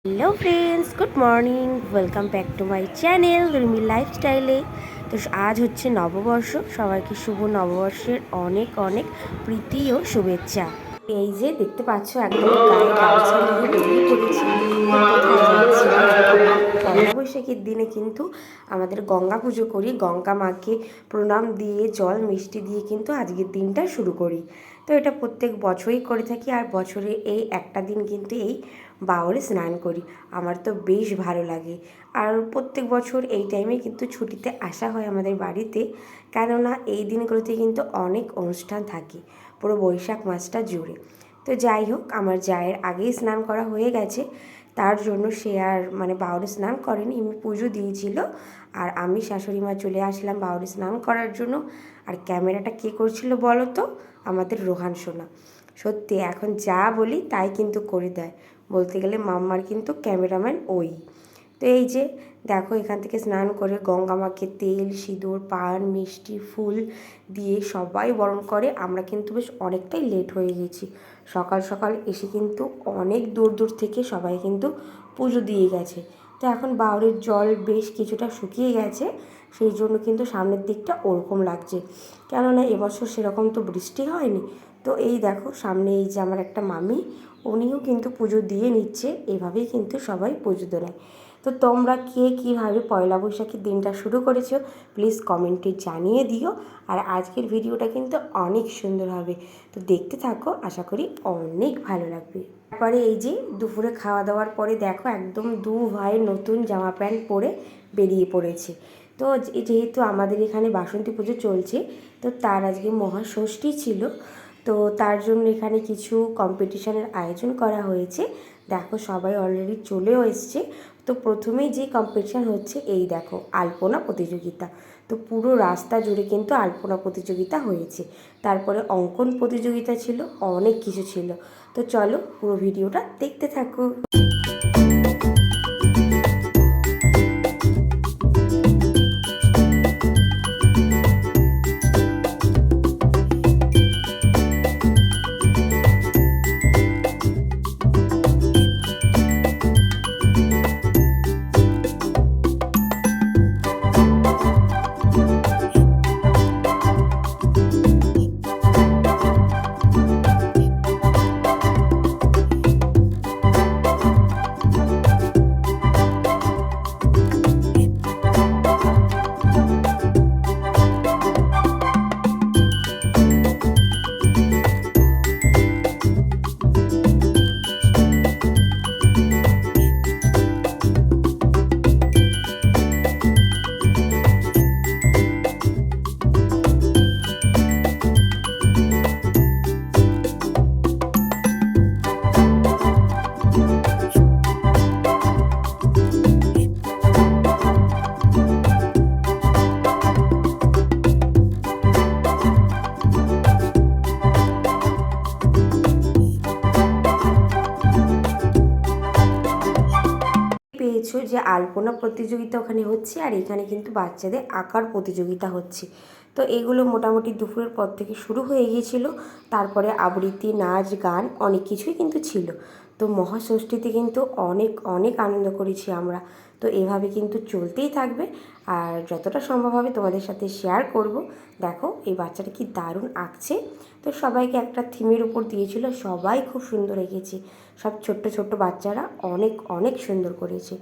Hello friends, good morning. Welcome back to my channel Rumi লাইফস্টাইলে। তো আজ হচ্ছে নববর্ষ, সবাইকে শুভ নববর্ষের অনেক অনেক প্রীতি ও শুভেচ্ছা। এই যে দেখতে পাচ্ছ, একদম গায়ে গামছা নিয়ে বেরিয়ে পড়েছি। কোথায় যাচ্ছি? পয়লা বৈশাখের দিনে কিন্তু আমাদের গঙ্গা পুজো করি, গঙ্গা মাকে প্রণাম দিয়ে জল মিষ্টি দিয়ে কিন্তু আজকের দিনটা শুরু করি। তো এটা প্রত্যেক বছরই করে থাকি, আর বছরে এই একটা দিন কিন্তু এই বাওরে স্নান করি। আমার তো বেশ ভালো লাগে, আর প্রত্যেক বছর এই টাইমে কিন্তু ছুটিতে আসা হয় আমাদের বাড়িতে, কেননা এই দিনগুলোতে কিন্তু অনেক অনুষ্ঠান থাকে পুরো বৈশাখ মাসটা জুড়ে। তো যাই হোক, আমার জায়ের আগেই স্নান করা হয়ে গেছে, তার জন্য সে আর বাউরে স্নান করেনি, এমনি পুজো দিয়েছিল। আর আমি শাশুড়ি মা চলে আসলাম বাউরে স্নান করার জন্য। আর ক্যামেরাটা কে করছিল বলো তো? আমাদের রোহান সোনা। সত্যি এখন যা বলি তাই কিন্তু করে দেয়, বলতে গেলে মাম্মার কিন্তু ক্যামেরাম্যান ওই। তো এই যে দেখো, এখান থেকে স্নান করে গঙ্গা মাকে তেল সিঁদুর পান মিষ্টি ফুল দিয়ে সবাই বরণ করে। আমরা কিন্তু বেশ অনেকটাই লেট হয়ে গেছি, সকাল সকাল এসে কিন্তু অনেক দূর দূর থেকে সবাই কিন্তু পুজো দিয়ে গেছে। তো এখন বাউরের জল বেশ কিছুটা শুকিয়ে গেছে, সেই জন্য কিন্তু সামনের দিকটা ওরকম লাগছে, কেননা এবছর সেরকম তো বৃষ্টি হয়নি। তো এই দেখো সামনে এই যে আমার একটা মামি, উনিও কিন্তু পুজো দিয়ে নিচ্ছে। এভাবেই কিন্তু সবাই পুজো দেয়। তো তোমরা কে কীভাবে পয়লা বৈশাখের দিনটা শুরু করেছো প্লিজ কমেন্টে জানিয়ে দিও। আর আজকের ভিডিওটা কিন্তু অনেক সুন্দর হবে, তো দেখতে থাকো, আশা করি অনেক ভালো লাগবে। তারপরে এই যে দুপুরে খাওয়া দাওয়ার পরে দেখো একদম দু ভাই নতুন জামা প্যান্ট পরে বেরিয়ে পড়েছে। তো যেহেতু আমাদের এখানে বাসন্তী পুজো চলছে, তো তার আজকে মহাষষ্ঠী ছিল, তো তার জন্য এখানে কিছু কম্পিটিশানের আয়োজন করা হয়েছে। দেখো সবাই অলরেডি চলেও এসছে। তো প্রথমেই যে কম্পিটিশান হচ্ছে এই দেখো, আলপনা প্রতিযোগিতা। তো পুরো রাস্তা জুড়ে কিন্তু আলপনা প্রতিযোগিতা হয়েছে, তারপরে অঙ্কন প্রতিযোগিতা ছিল, অনেক কিছু ছিল। তো চলো পুরো ভিডিওটা দেখতে থাকো। পেয়েছো যে আলপনা প্রতিযোগিতা ওখানে হচ্ছে, আর এখানে কিন্তু বাচ্চাদের আঁকার প্রতিযোগিতা হচ্ছে। তো এগুলো মোটামুটি দুপুরের পর থেকে শুরু হয়ে গিয়েছিল। তারপরে আবৃত্তি নাচ গান অনেক কিছুই কিন্তু ছিল। তো মহাষষ্ঠীতে কিন্তু অনেক অনেক আনন্দ করেছি আমরা। তো এভাবে কিন্তু চলতেই থাকবে, আর যতটা সম্ভব হবে তোমাদের সাথে শেয়ার করব। দেখো এই বাচ্চাটা কি দারুণ আঁকছে। তো সবাইকে একটা থিমের উপর দিয়েছিল, সবাই খুব সুন্দর এঁকেছে। সব ছোট্ট ছোট্ট বাচ্চারা অনেক অনেক সুন্দর করেছে।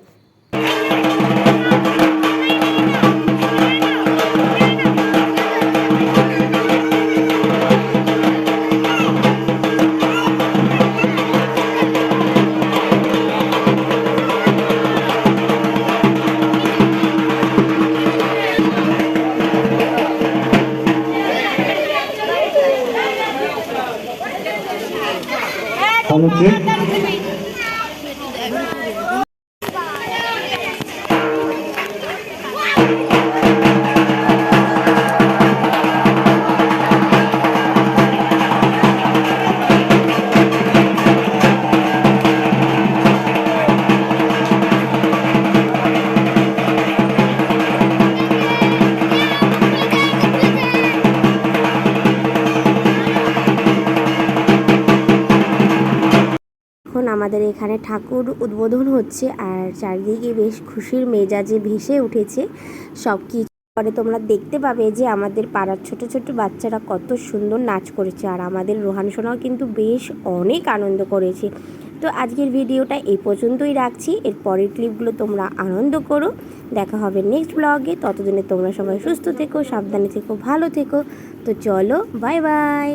এখন আমাদের এখানে ঠাকুর উদ্বোধন হচ্ছে আর চারিদিকে বেশ খুশির মেজাজে ভেসে উঠেছে সব কিছু। পরে তোমরা দেখতে পাবে যে আমাদের পাড়ার ছোট ছোট বাচ্চারা কত সুন্দর নাচ করেছে, আর আমাদের রোহান সোনাও কিন্তু বেশ অনেক আনন্দ করেছে। তো আজকের ভিডিওটা এই পর্যন্তই রাখছি, এর পরের ক্লিপগুলো তোমরা আনন্দ করো। দেখা হবে নেক্সট ব্লগে, ততদিনে তোমরা সবাই সুস্থ থেকো, সাবধানে থেকো, ভালো থেকো। তো চলো, বাই বাই।